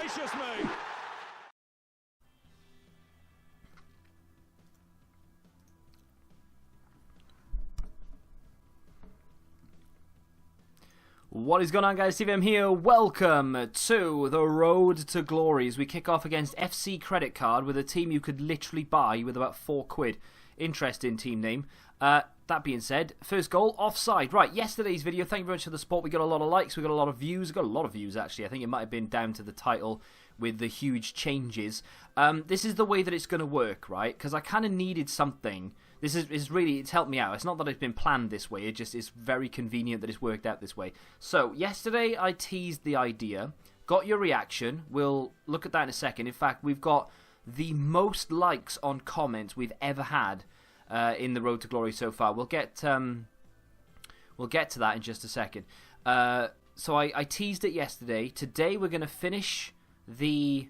gracious me! What is going on, guys? TVM here. Welcome to the Road to Glory as we kick off against FC Credit Card with a team you could literally buy with about £4. Interesting team name. That being said, first goal, offside. Right, yesterday's video, thank you very much for the support. We got a lot of likes, we got a lot of views. We got a lot of views, actually. I think it might have been down to the title with the huge changes. This is the way that it's going to work, right? Because I kind of needed something. This is really, it's helped me out. It's not that it's been planned this way. It just is very convenient that it's worked out this way. So, yesterday I teased the idea. Got your reaction. We'll look at that in a second. In fact, we've got the most likes on comments we've ever had in the Road to Glory so far. We'll get to that in just a second. So I teased it yesterday. Today we're going to finish the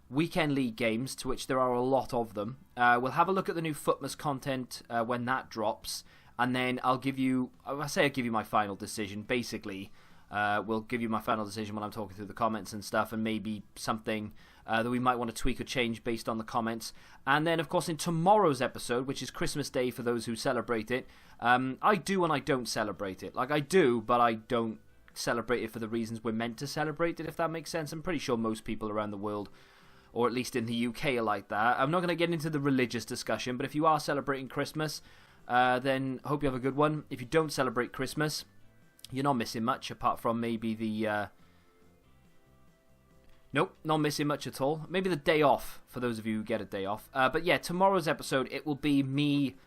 Weekend League games, to which there are a lot of them. We'll have a look at the new Footmas content when that drops, and then I'll give you my final decision. Basically, we'll give you my final decision when I'm talking through the comments and stuff, and maybe something that we might want to tweak or change based on the comments. And then, of course, in tomorrow's episode, which is Christmas Day for those who celebrate it, I do and I don't celebrate it. Like, I do, but I don't celebrate it for the reasons we're meant to celebrate it, if that makes sense. I'm pretty sure most people around the world, or at least in the UK, are like that. I'm not going to get into the religious discussion, but if you are celebrating Christmas, then I hope you have a good one. If you don't celebrate Christmas, you're not missing much, apart from maybe the... Nope, not missing much at all. Maybe the day off, for those of you who get a day off. But yeah, tomorrow's episode, it will be me,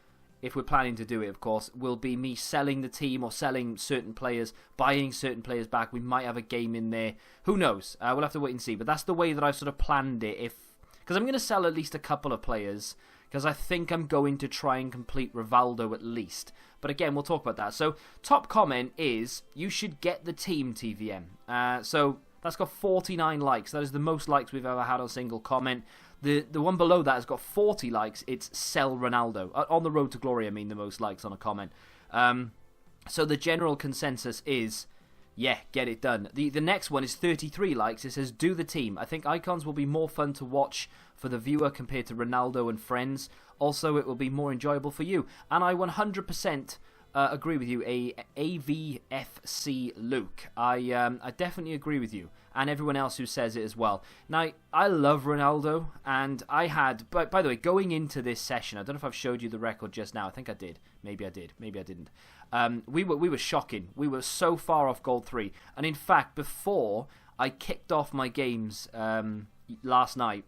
if we're planning to do it, of course, will be me selling the team or selling certain players, buying certain players back. We might have a game in there. Who knows? We'll have to wait and see. But that's the way that I've sort of planned it. Because I'm going to sell at least a couple of players, because I think I'm going to try and complete Rivaldo at least. But again, we'll talk about that. So, top comment is, you should get the team, TVM. So, that's got 49 likes. That is the most likes we've ever had on a single comment. The one below that has got 40 likes. It's Sell Ronaldo. On the Road to Glory, I mean, the most likes on a comment. So the general consensus is, yeah, get it done. The next one is 33 likes. It says, do the team. I think icons will be more fun to watch for the viewer compared to Ronaldo and friends. Also, it will be more enjoyable for you. And I 100% agree with you, AVFC Luke. I definitely agree with you, and everyone else who says it as well. Now, I love Ronaldo, and I had, by the way, going into this session, I don't know if I've showed you the record just now. I think I did. Maybe I did. Maybe I didn't. We were shocking. We were so far off gold 3. And in fact, before I kicked off my games last night,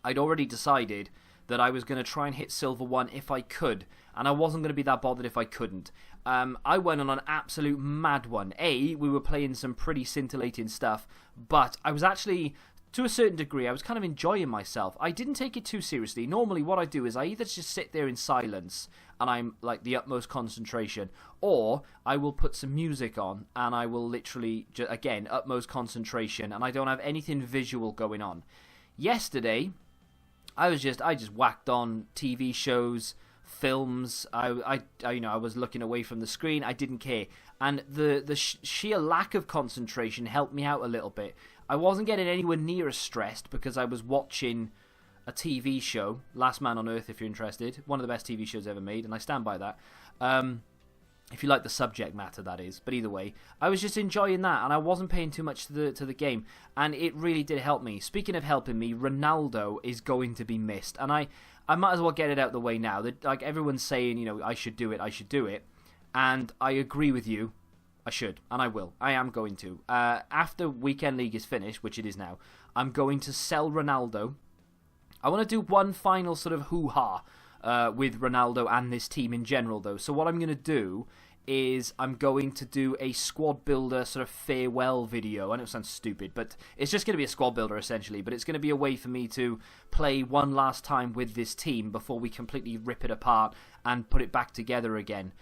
I'd already decided that I was going to try and hit silver 1 if I could, and I wasn't going to be that bothered if I couldn't. I went on an absolute mad one. We were playing some pretty scintillating stuff, but I was actually, to a certain degree, I was kind of enjoying myself. I didn't take it too seriously. Normally what I do is I either just sit there in silence and I'm like the utmost concentration, or I will put some music on and I will literally, again, utmost concentration, and I don't have anything visual going on. Yesterday, I just whacked on TV shows, films. I was looking away from the screen. I didn't care, and the sheer lack of concentration helped me out a little bit. I wasn't getting anywhere near as stressed because I was watching a TV show, Last Man on Earth, if you're interested. One of the best TV shows ever made, and I stand by that. If you like the subject matter, that is. But either way, I was just enjoying that, and I wasn't paying too much to the game, and it really did help me. Speaking of helping me, Ronaldo is going to be missed, and I might as well get it out of the way now. Like, everyone's saying, I should do it, and I agree with you. I should, and I will. I am going to. After Weekend League is finished, which it is now, I'm going to sell Ronaldo. I want to do one final sort of hoo-ha with Ronaldo and this team in general, though. So what I'm going to do is I'm going to do a squad builder sort of farewell video. I know it sounds stupid, but it's just going to be a squad builder essentially, but it's going to be a way for me to play one last time with this team before we completely rip it apart and put it back together again.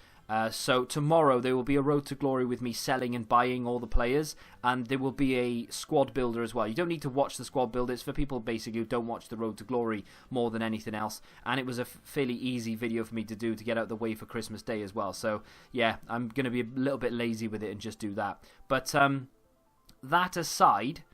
So tomorrow there will be a Road to Glory with me selling and buying all the players, and there will be a squad builder as well. You don't need to watch the squad builder. It's for people basically who don't watch the Road to Glory more than anything else, and it was a fairly easy video for me to do to get out the way for Christmas Day as well. So yeah, I'm going to be a little bit lazy with it and just do that. But that aside,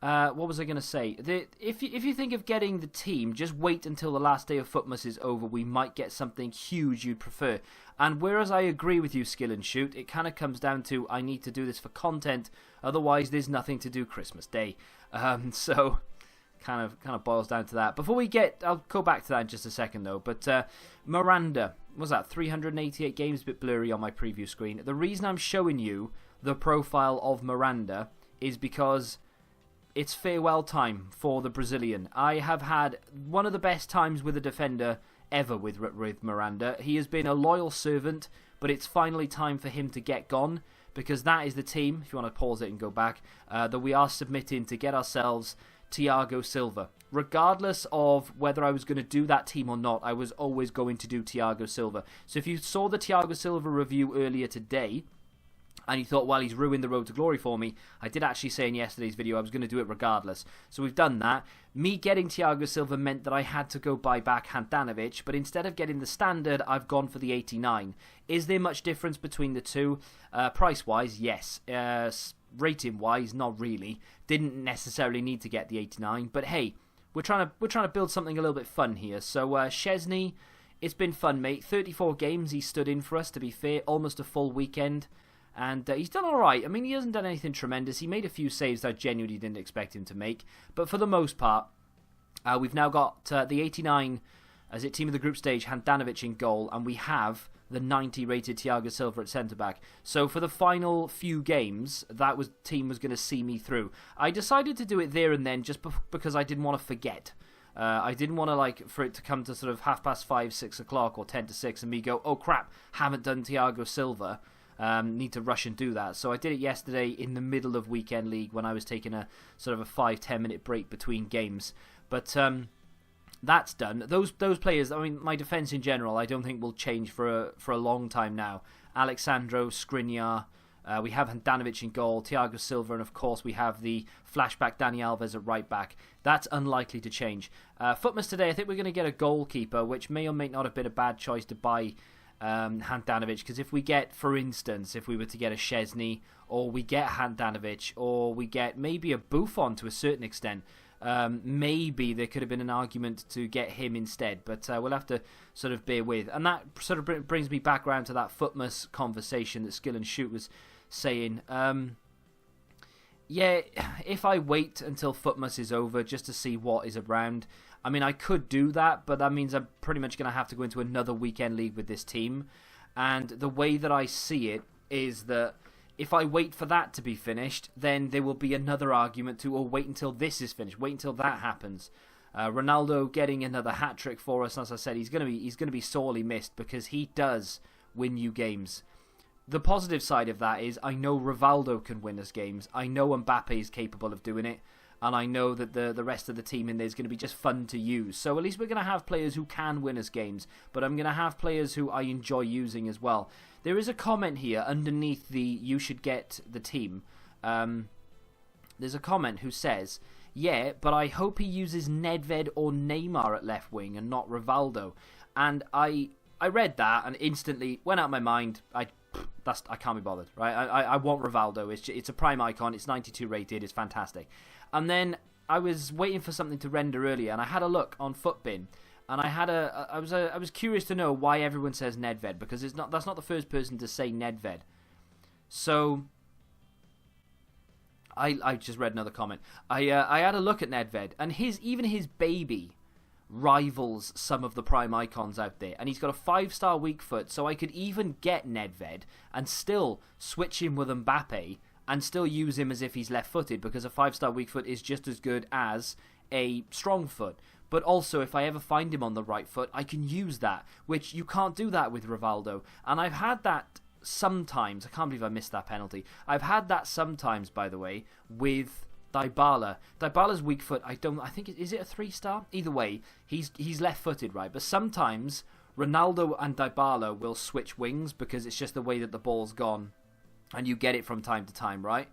What was I going to say? If you think of getting the team, just wait until the last day of Footmas is over. We might get something huge you'd prefer. And whereas I agree with you, Skill and Shoot, it kind of comes down to I need to do this for content. Otherwise, there's nothing to do Christmas Day. So kind of boils down to that. Before we get, I'll go back to that in just a second though. But Miranda, what was that 388 games? A bit blurry on my preview screen. The reason I'm showing you the profile of Miranda is because it's farewell time for the Brazilian. I have had one of the best times with a defender ever with Miranda. He has been a loyal servant, but it's finally time for him to get gone, because that is the team, if you want to pause it and go back, that we are submitting to get ourselves Thiago Silva. Regardless of whether I was going to do that team or not, I was always going to do Thiago Silva. So if you saw the Thiago Silva review earlier today, and you thought, well, he's ruined the road to glory for me, I did actually say in yesterday's video I was going to do it regardless. So we've done that. Me getting Thiago Silva meant that I had to go buy back Handanovic, but instead of getting the standard, I've gone for the 89. Is there much difference between the two? Price-wise, yes. Rating-wise, not really. Didn't necessarily need to get the 89, but hey, we're trying to build something a little bit fun here. So Szczesny, it's been fun, mate. 34 games he stood in for us, to be fair, almost a full weekend. And he's done alright. I mean, he hasn't done anything tremendous. He made a few saves that I genuinely didn't expect him to make. But for the most part, we've now got the 89 as it team of the group stage, Handanovic in goal. And we have the 90 rated Thiago Silva at centre-back. So for the final few games, that team was going to see me through. I decided to do it there and then just because I didn't want to forget. I didn't want to for it to come to sort of 5:30, 6 o'clock or 10 to 6 and me go, oh crap, haven't done Thiago Silva. Need to rush and do that. So I did it yesterday in the middle of weekend league when I was taking a sort of a 5-10 minute break between games. But that's done. Those players, I mean, my defence in general, I don't think will change for a long time now. Alexandro, Skriniar, we have Handanovic in goal, Thiago Silva, and of course we have the flashback Dani Alves at right back. That's unlikely to change. Footmas today, I think we're going to get a goalkeeper, which may or may not have been a bad choice to buy Handanovic, because if we get, for instance, if we were to get a Szczesny, or we get Handanovic, or we get maybe a Buffon to a certain extent, maybe there could have been an argument to get him instead, but we'll have to sort of bear with. And that sort of brings me back around to that Footmas conversation that Skill and Shoot was saying. Yeah, if I wait until Footmas is over just to see what is around, I mean, I could do that, but that means I'm pretty much going to have to go into another weekend league with this team. And the way that I see it is that if I wait for that to be finished, then there will be another argument to, oh, wait until this is finished, wait until that happens. Ronaldo getting another hat-trick for us, as I said, he's going to be sorely missed because he does win you games. The positive side of that is I know Rivaldo can win us games. I know Mbappe is capable of doing it. And I know that the rest of the team in there is going to be just fun to use. So at least we're going to have players who can win us games. But I'm going to have players who I enjoy using as well. There is a comment here underneath the you should get the team. There's a comment who says, yeah, but I hope he uses Nedved or Neymar at left wing and not Rivaldo. And I read that and instantly went out of my mind. I can't be bothered, right? I want Rivaldo. It's a prime icon. It's 92 rated. It's fantastic. And then I was waiting for something to render earlier, and I had a look on Footbin, and I was curious to know why everyone says Nedved, because that's not the first person to say Nedved. So I just read another comment. I had a look at Nedved, and even his baby rivals some of the prime icons out there, and he's got a 5-star weak foot, so I could even get Nedved and still switch him with Mbappe and still use him as if he's left-footed, because a 5-star weak foot is just as good as a strong foot. But also, if I ever find him on the right foot, I can use that, which you can't do that with Rivaldo. And I've had that sometimes. I can't believe I missed that penalty. I've had that sometimes, by the way, with Dybala. Dybala's weak foot, I think, is it a 3-star? Either way, he's left-footed, right? But sometimes Ronaldo and Dybala will switch wings because it's just the way that the ball's gone. And you get it from time to time, right?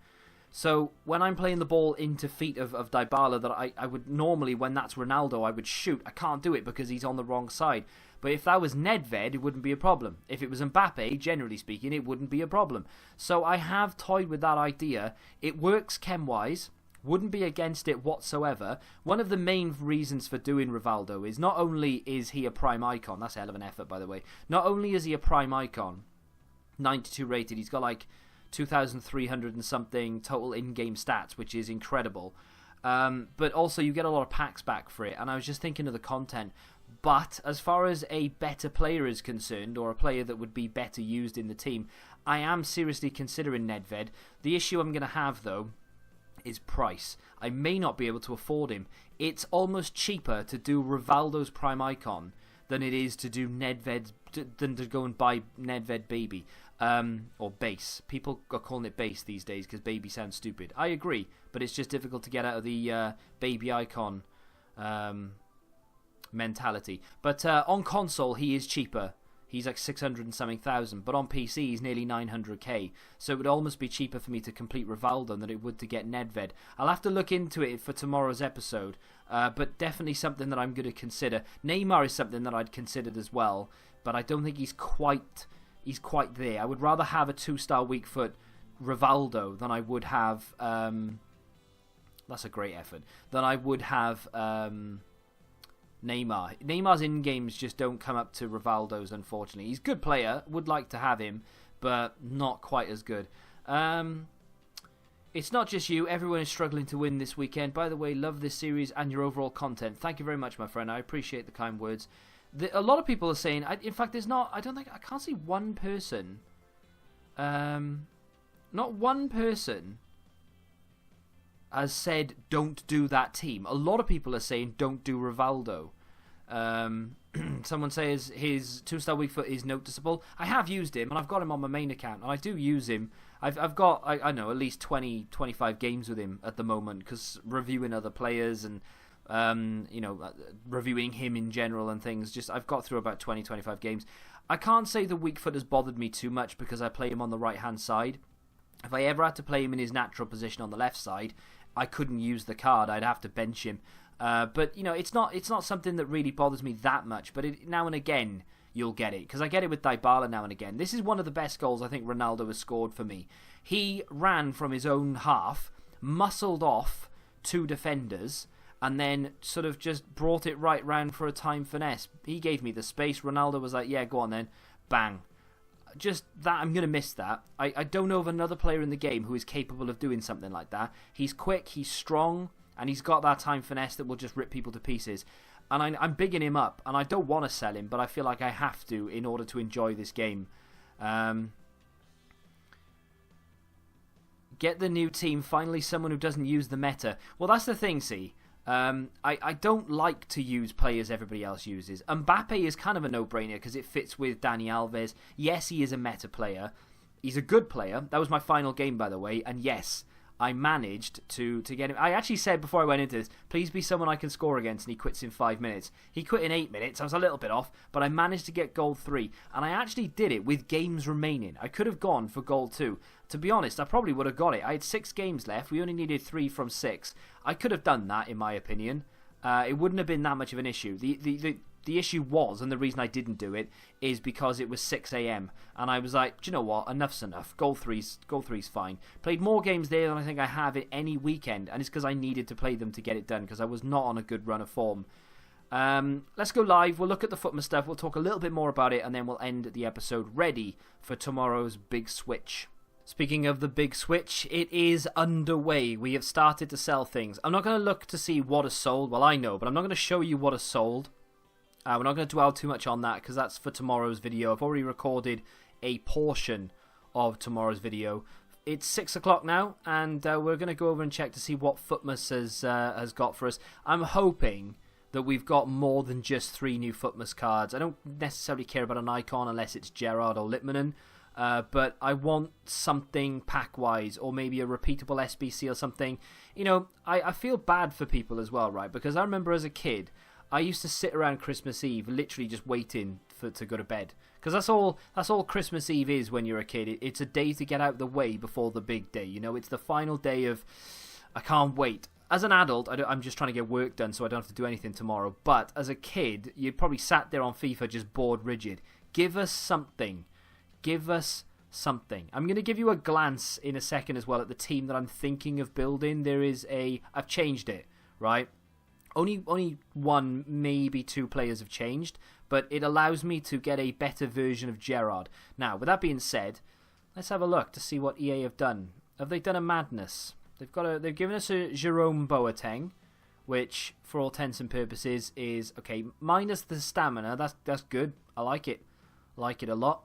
So when I'm playing the ball into feet of Dybala, that I would normally, when that's Ronaldo, I would shoot. I can't do it because he's on the wrong side. But if that was Nedved, it wouldn't be a problem. If it was Mbappe, generally speaking, it wouldn't be a problem. So I have toyed with that idea. It works chem-wise. Wouldn't be against it whatsoever. One of the main reasons for doing Rivaldo is not only is he a prime icon, that's a hell of an effort by the way, not only is he a prime icon, 92 rated, he's got like 2,300 and something total in-game stats, which is incredible. But also you get a lot of packs back for it, and I was just thinking of the content. But as far as a better player is concerned, or a player that would be better used in the team, I am seriously considering Nedved. The issue I'm going to have, though, is price. I may not be able to afford him. It's almost cheaper to do Rivaldo's prime icon than it is to do Nedved, than to go and buy Nedved baby. Or base. People are calling it base these days because baby sounds stupid. I agree, but it's just difficult to get out of the baby icon mentality. But on console, he is cheaper. He's like 600 and something thousand, but on PC he's nearly 900k. So it would almost be cheaper for me to complete Rivaldo than it would to get Nedved. I'll have to look into it for tomorrow's episode, but definitely something that I'm going to consider. Neymar is something that I'd considered as well, but I don't think he's quite there. I would rather have a 2-star weak foot Rivaldo than I would have that's a great effort, than I would have Neymar. Neymar's in-games just don't come up to Rivaldo's, unfortunately. He's a good player, would like to have him, but not quite as good. It's not just you, everyone is struggling to win this weekend. By the way, love this series and your overall content. Thank you very much, my friend. I appreciate the kind words. A lot of people are saying, in fact, I can't see one person, not one person has said don't do that team. A lot of people are saying don't do Rivaldo. Someone says his 2-star weak foot is noticeable. I have used him and I've got him on my main account and I do use him. I've got, I know, at least 20, 25 games with him at the moment because reviewing other players and reviewing him in general and things. Just I've got through about 20, 25 games. I can't say the weak foot has bothered me too much because I play him on the right hand side. If I ever had to play him in his natural position on the left side, I couldn't use the card. I'd have to bench him. But it's not something that really bothers me that much. But now and again you'll get it because I get it with Dybala now and again. This is one of the best goals I think Ronaldo has scored for me. He ran from his own half, muscled off 2 defenders, and then sort of just brought it right round for a time finesse. He gave me the space. Ronaldo was like, yeah, go on then. Bang. Just that, I'm going to miss that. I don't know of another player in the game who is capable of doing something like that. He's quick, he's strong, and he's got that time finesse that will just rip people to pieces. And I'm bigging him up, and I don't want to sell him, but I feel like I have to in order to enjoy this game. Get the new team, finally someone who doesn't use the meta. Well, that's the thing, see. I don't like to use players everybody else uses. Mbappe is kind of a no-brainer because it fits with Dani Alves. Yes, he is a meta player. He's a good player. That was my final game, by the way. And yes, I managed to get him. I actually said before I went into this, please be someone I can score against, and he quits in 5 minutes. He quit in 8 minutes. I was a little bit off, but I managed to get goal 3. And I actually did it with games remaining. I could have gone for goal 2. To be honest, I probably would have got it. I had 6 games left. We only needed 3 from 6. I could have done that, in my opinion. It wouldn't have been that much of an issue. The issue was, and the reason I didn't do it, is because it was 6 a.m. And I was like, do you know what? Enough's enough. Goal three's fine. Played more games there than I think I have in any weekend. And it's because I needed to play them to get it done, because I was not on a good run of form. Let's go live. We'll look at the Footman stuff. We'll talk a little bit more about it, and then we'll end the episode ready for tomorrow's big switch. Speaking of the big switch, it is underway. We have started to sell things. I'm not going to look to see what has sold. Well, I know, but I'm not going to show you what has sold. We're not going to dwell too much on that because that's for tomorrow's video. I've already recorded a portion of tomorrow's video. It's 6 o'clock now, and we're going to go over and check to see what Footmas has got for us. I'm hoping that we've got more than just 3 new Footmas cards. I don't necessarily care about an icon unless it's Gerrard or Littmanen. But I want something pack-wise, or maybe a repeatable SBC or something. You know, I feel bad for people as well, right? Because I remember as a kid, I used to sit around Christmas Eve literally just waiting to go to bed. Because that's all Christmas Eve is when you're a kid. It's a day to get out the way before the big day. You know, it's the final day of, I can't wait. As an adult, I'm just trying to get work done so I don't have to do anything tomorrow. But as a kid, you probably sat there on FIFA just bored rigid. Give us something. Give us something. I'm going to give you a glance in a second as well at the team that I'm thinking of building. I've changed it, right? Only one, maybe two players have changed, but it allows me to get a better version of Gerrard. Now, with that being said, let's have a look to see what EA have done. Have they done a madness? They've given us a Jerome Boateng, which, for all intents and purposes, is okay. Minus the stamina, that's good. I like it. Like it a lot.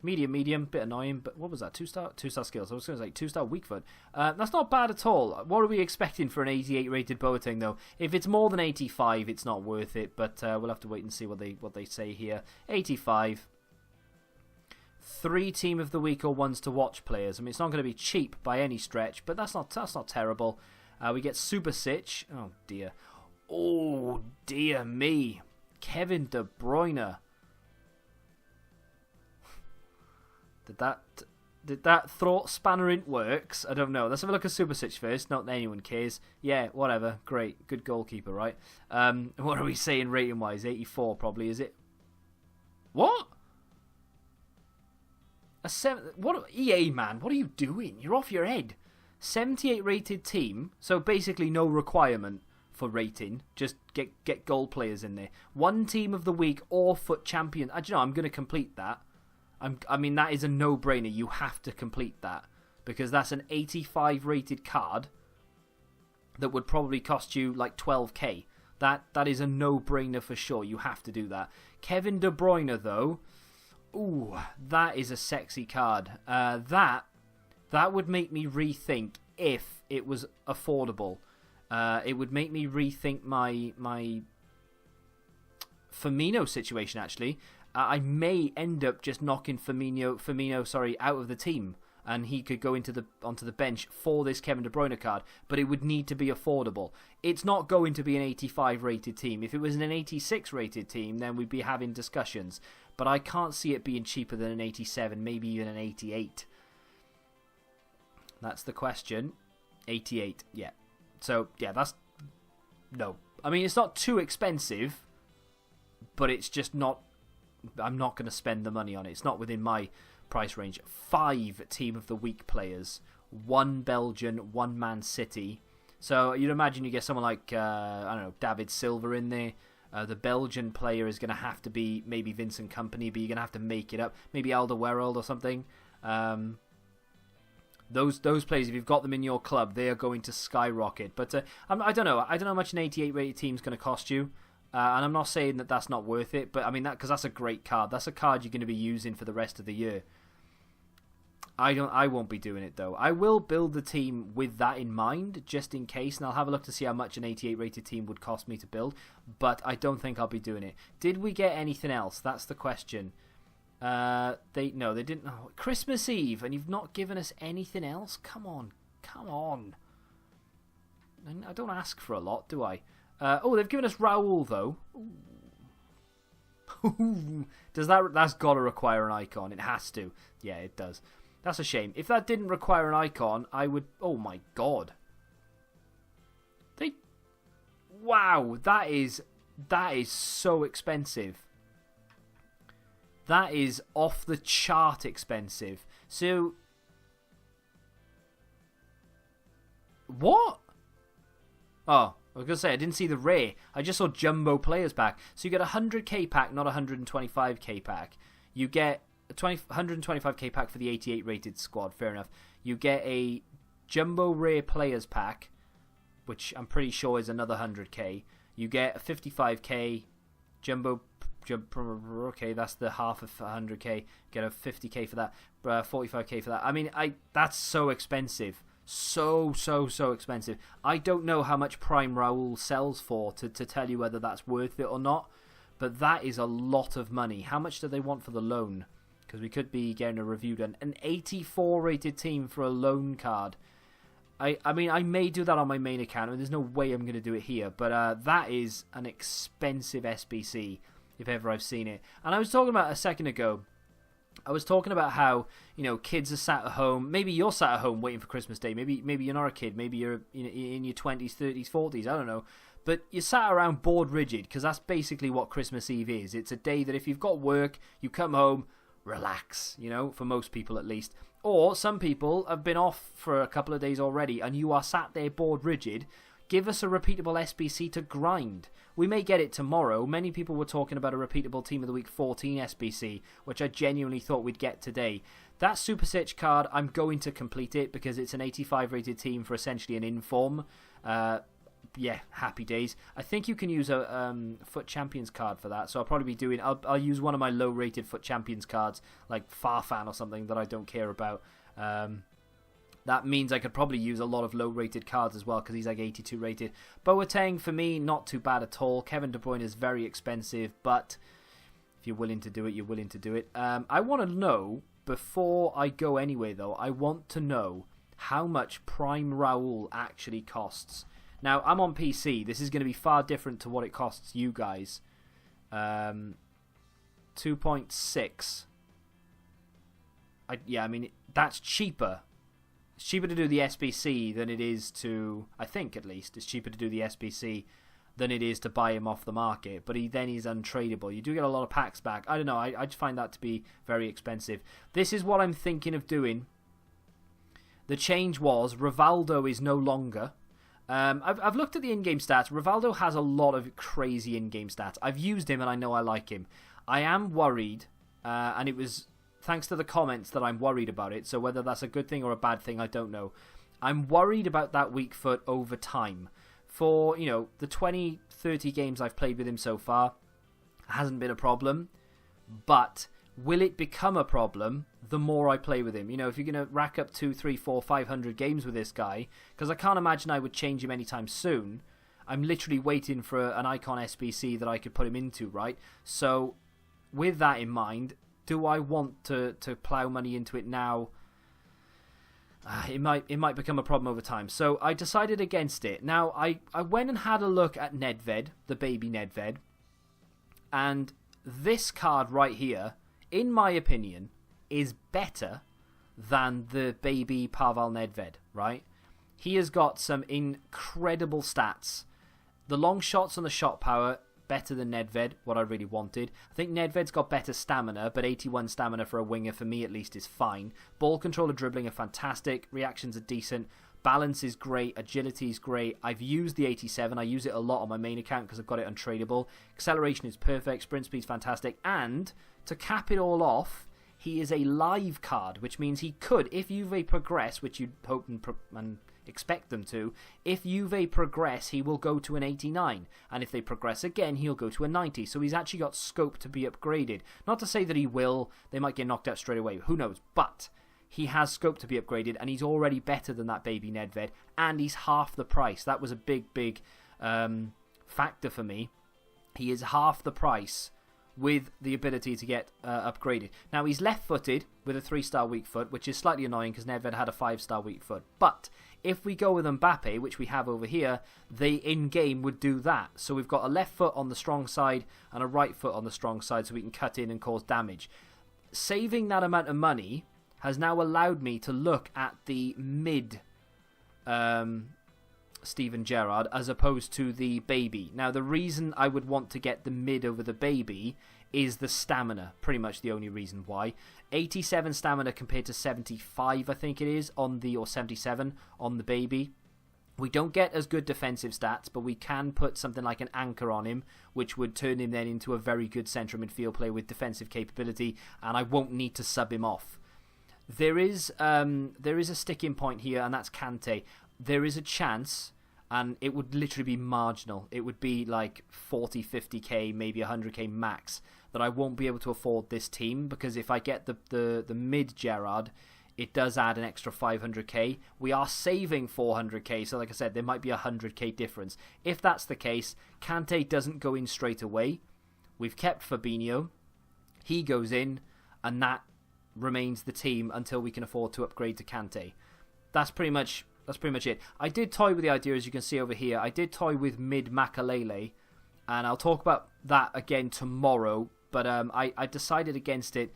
Medium, bit annoying, but what was that? 2-star skills. I was going to say 2-star weak foot. That's not bad at all. What are we expecting for an 88 rated Boateng though? If it's more than 85, it's not worth it. But we'll have to wait and see what they say here. 85. 3 team of the week or ones to watch players. I mean, it's not going to be cheap by any stretch, but that's not terrible. We get Super Sitch. Oh dear me, Kevin De Bruyne. Did that thought spanner in works? I don't know. Let's have a look at Super Sitch first. Not that anyone cares. Yeah, whatever. Great. Good goalkeeper, right? What are we saying rating-wise? 84 probably, is it? What? What? EA, man. What are you doing? You're off your head. 78 rated team. So basically no requirement for rating. Just get goal players in there. 1 team of the week or foot champion. I'm going to complete that. I mean, that is a no-brainer. You have to complete that. Because that's an 85 rated card that would probably cost you like 12k. That is a no-brainer for sure. You have to do that. Kevin De Bruyne, though. Ooh, that is a sexy card. That would make me rethink if it was affordable. It would make me rethink my Firmino situation, actually. I may end up just knocking Firmino, out of the team, and he could go onto the bench for this Kevin De Bruyne card, but it would need to be affordable. It's not going to be an 85 rated team. If it was an 86 rated team, then we'd be having discussions, but I can't see it being cheaper than an 87, maybe even an 88. That's the question. 88, yeah. So, yeah, no. I mean, it's not too expensive, but it's just not... I'm not going to spend the money on it. It's not within my price range. 5 team of the week players, 1 Belgian, 1 Man City. So you'd imagine you get someone like I don't know, David Silva in there. The Belgian player is going to have to be maybe Vincent Kompany, but you're going to have to make it up. Maybe Alderweireld or something. Those players, if you've got them in your club, they are going to skyrocket. But I don't know. I don't know how much an 88 rated team is going to cost you. And I'm not saying that that's not worth it, but I mean because that's a great card. That's a card you're going to be using for the rest of the year. I won't be doing it though. I will build the team with that in mind, just in case, and I'll have a look to see how much an 88 rated team would cost me to build. But I don't think I'll be doing it. Did we get anything else? That's the question. They didn't. Oh, Christmas Eve, and you've not given us anything else. Come on. I don't ask for a lot, do I? They've given us Raul though. That's got to require an icon? It has to. Yeah, it does. That's a shame. If that didn't require an icon, I would. Oh my god. Wow, that is so expensive. That is off the chart expensive. So, what? Oh. I was going to say, I didn't see the rare. I just saw Jumbo Players pack. So you get a 100k pack, not a 125k pack. You get a 125k pack for the 88 rated squad, fair enough. You get a Jumbo Rare Players pack, which I'm pretty sure is another 100k. You get a 55k Jumbo... Okay, that's the half of 100k. Get a 50k for that, 45k for that. I mean, that's so expensive. So expensive. I don't know how much Prime Raul sells for to tell you whether that's worth it or not, but that is a lot of money. How much do they want for the loan? Because we could be getting a review done. An 84 rated team for a loan card. I mean, I may do that on my main account. I mean, there's no way I'm going to do it here, but that is an expensive SBC if ever I've seen it. And I was talking about a second ago, I was talking about how, kids are sat at home. Maybe you're sat at home waiting for Christmas Day. Maybe you're not a kid. Maybe you're in your 20s, 30s, 40s. I don't know. But you're sat around bored rigid because that's basically what Christmas Eve is. It's a day that if you've got work, you come home, relax, for most people at least. Or some people have been off for a couple of days already and you are sat there bored rigid. Give us a repeatable SBC to grind. We may get it tomorrow. Many people were talking about a repeatable Team of the Week 14 SBC, which I genuinely thought we'd get today. That Supersic card, I'm going to complete it because it's an 85 rated team for essentially an inform. Yeah, happy days. I think you can use a Foot Champions card for that, so I'll probably be doing... I'll use one of my low-rated Foot Champions cards, like Farfan or something that I don't care about. That means I could probably use a lot of low-rated cards as well, because he's like 82 rated. Boateng, for me, not too bad at all. Kevin De Bruyne is very expensive, but if you're willing to do it, you're willing to do it. I want to know, before I go anyway, though, I want to know how much Prime Raul actually costs. Now, I'm on PC. This is going to be far different to what it costs you guys. 2.6. Yeah, I mean, that's cheaper. It's cheaper to do the SBC than it is to... I think, at least, it's cheaper to do the SBC than it is to buy him off the market. But then he's untradeable. You do get a lot of packs back. I don't know. I just find that to be very expensive. This is what I'm thinking of doing. The change was Rivaldo is no longer... I've looked at the in-game stats. Rivaldo has a lot of crazy in-game stats. I've used him and I know I like him. I am worried, and it was thanks to the comments that I'm worried about it, so whether that's a good thing or a bad thing, I don't know. I'm worried about that weak foot over time. For, the 20, 30 games I've played with him so far, hasn't been a problem, but... will it become a problem the more I play with him? If you're going to rack up 2, 3, 4, 500 games with this guy, because I can't imagine I would change him anytime soon. I'm literally waiting for an Icon SBC that I could put him into, right? So, with that in mind, do I want to plough money into it now? It might become a problem over time. So, I decided against it. Now, I went and had a look at Nedved, the baby Nedved, and this card right here, in my opinion, is better than the baby Pavel Nedved, right? He has got some incredible stats. The long shots and the shot power, better than Nedved, what I really wanted. I think Nedved's got better stamina, but 81 stamina for a winger, for me at least, is fine. Ball control and dribbling are fantastic. Reactions are decent. Balance is great. Agility is great. I've used the 87. I use it a lot on my main account because I've got it untradeable. Acceleration is perfect. Sprint speed's fantastic. And... to cap it all off, he is a live card, which means he could, if Juve progress, which you'd hope and expect them to, if Juve progress, he will go to an 89. And if they progress again, he'll go to a 90. So he's actually got scope to be upgraded. Not to say that he will. They might get knocked out straight away. Who knows? But he has scope to be upgraded, and he's already better than that baby Nedved, and he's half the price. That was a big factor for me. He is half the price with the ability to get upgraded. Now, he's left-footed with a 3-star weak foot, which is slightly annoying because Nedved had a 5-star weak foot. But if we go with Mbappe, which we have over here, they in-game would do that. So we've got a left foot on the strong side and a right foot on the strong side so we can cut in and cause damage. Saving that amount of money has now allowed me to look at the mid... Steven Gerrard as opposed to the baby. Now, the reason I would want to get the mid over the baby is the stamina. Pretty much the only reason why. 87 stamina compared to 75, I think it is, or 77 on the baby. We don't get as good defensive stats, but we can put something like an anchor on him, which would turn him then into a very good central midfield player with defensive capability, and I won't need to sub him off. There is a sticking point here, and that's Kante. There is a chance, and it would literally be marginal. It would be like 40, 50k, maybe 100k max, that I won't be able to afford this team, because if I get the mid Gerrard, it does add an extra 500k. We are saving 400k, so like I said, there might be a 100k difference. If that's the case, Kante doesn't go in straight away. We've kept Fabinho. He goes in, and that remains the team until we can afford to upgrade to Kante. That's pretty much it. I did toy with the idea, as you can see over here. I did toy with mid Makalele, and I'll talk about that again tomorrow, but I decided against it,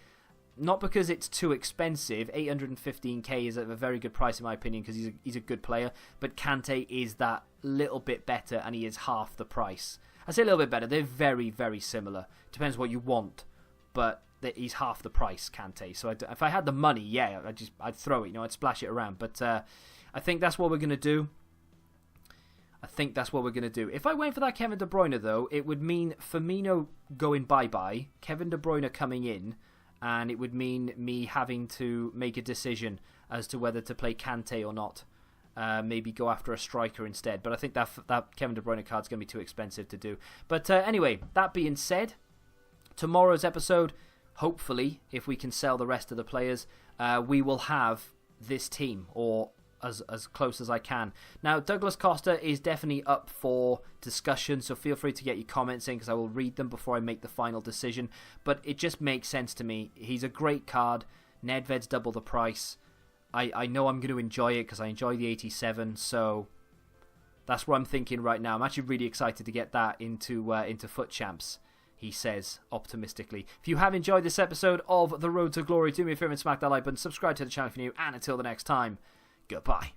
not because it's too expensive. 815k is a very good price in my opinion, because he's a good player, but Kante is that little bit better, and he is half the price. I say a little bit better. They're very, very similar. Depends what you want, but that he's half the price, Kante. So if I had the money, yeah, I'd throw it, I'd splash it around. But I think that's what we're going to do. If I went for that Kevin De Bruyne, though, it would mean Firmino going bye-bye, Kevin De Bruyne coming in, and it would mean me having to make a decision as to whether to play Kante or not. Maybe go after a striker instead. But I think that Kevin De Bruyne card's going to be too expensive to do. But anyway, that being said, tomorrow's episode, hopefully, if we can sell the rest of the players, we will have this team, or as close as I can. Now, Douglas Costa is definitely up for discussion, so feel free to get your comments in, because I will read them before I make the final decision. But it just makes sense to me. He's a great card. Nedved's double the price. I know I'm going to enjoy it because I enjoy the 87, so that's what I'm thinking right now. I'm actually really excited to get that into Foot Champs, he says optimistically. If you have enjoyed this episode of The Road to Glory, do me a favour and smack that like button, subscribe to the channel if you're new, and until the next time, goodbye.